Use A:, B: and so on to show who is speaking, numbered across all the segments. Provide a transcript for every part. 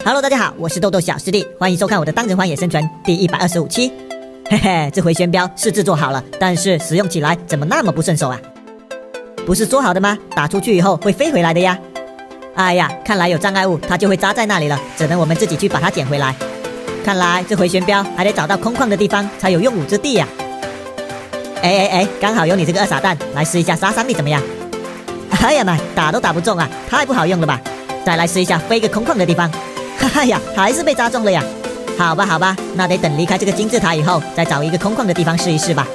A: Hello， 大家好，我是豆豆小师弟，欢迎收看我的《当人皇野生存》第125期。嘿嘿，这回旋镖是制作好了，但是使用起来怎么那么不顺手啊？不是说好的吗？打出去以后会飞回来的呀。哎呀，看来有障碍物，它就会扎在那里了，只能我们自己去把它捡回来。看来这回旋镖还得找到空旷的地方才有用武之地呀。哎，刚好有你这个二傻蛋，来试一下杀伤力怎么样？哎呀妈，打都打不中啊，太不好用了吧！再来试一下飞个空旷的地方。哈哈呀，还是被扎中了呀！好吧，那得等离开这个金字塔以后，再找一个空旷的地方试一试吧。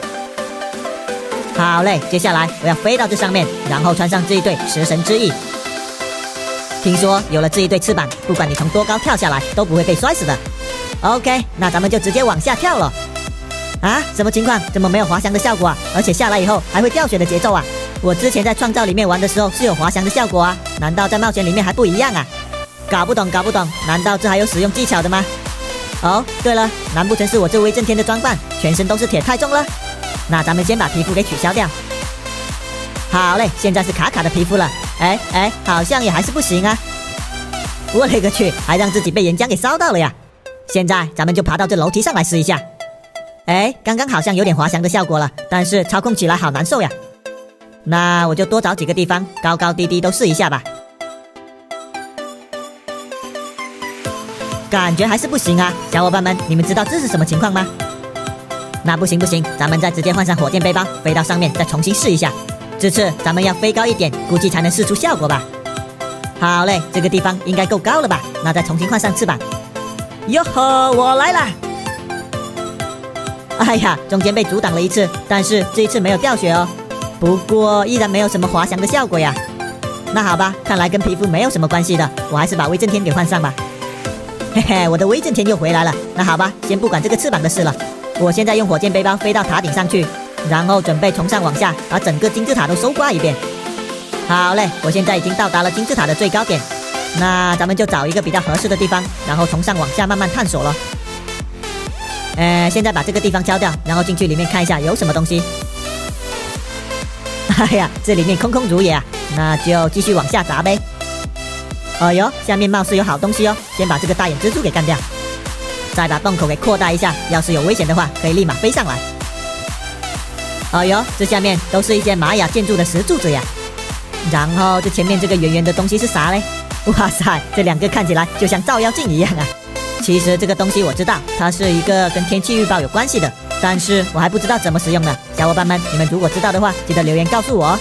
A: 好嘞，接下来我要飞到这上面，然后穿上这一对食神之翼。听说有了这一对翅膀，不管你从多高跳下来，都不会被摔死的。OK， 那咱们就直接往下跳了。啊，什么情况？怎么没有滑翔的效果啊？而且下来以后还会掉血的节奏啊！我之前在创造里面玩的时候是有滑翔的效果啊，难道在冒险里面还不一样啊？搞不懂，难道这还有使用技巧的吗？哦，对了，难不成是我这威震天的装扮，全身都是铁太重了？那咱们先把皮肤给取消掉。好嘞，现在是卡卡的皮肤了。哎，好像也还是不行啊！我勒个去，还让自己被岩浆给烧到了呀！现在咱们就爬到这楼梯上来试一下。哎，刚刚好像有点滑翔的效果了，但是操控起来好难受呀。那我就多找几个地方，高高低低都试一下吧。感觉还是不行啊，小伙伴们，你们知道这是什么情况吗？那不行，咱们再直接换上火箭背包，飞到上面再重新试一下。这次咱们要飞高一点，估计才能试出效果吧。好嘞，这个地方应该够高了吧？那再重新换上翅膀。哟呵，我来啦！哎呀，中间被阻挡了一次，但是这一次没有掉血哦。不过依然没有什么滑翔的效果呀。那好吧，看来跟皮肤没有什么关系的，我还是把威震天给换上吧。嘿嘿，我的威震天又回来了。那好吧，先不管这个翅膀的事了。我现在用火箭背包飞到塔顶上去，然后准备从上往下把整个金字塔都搜刮一遍。好嘞，我现在已经到达了金字塔的最高点，那咱们就找一个比较合适的地方，然后从上往下慢慢探索了。现在把这个地方敲掉，然后进去里面看一下有什么东西。哎呀，这里面空空如也啊，那就继续往下砸呗。哎呦，下面貌似有好东西哦，先把这个大眼蜘蛛给干掉，再把洞口给扩大一下，要是有危险的话，可以立马飞上来。哎呦，这下面都是一些玛雅建筑的石柱子呀。然后这前面这个圆圆的东西是啥嘞？哇塞，这两个看起来就像照妖镜一样啊。其实这个东西我知道，它是一个跟天气预报有关系的，但是我还不知道怎么使用呢。小伙伴们，你们如果知道的话，记得留言告诉我哦。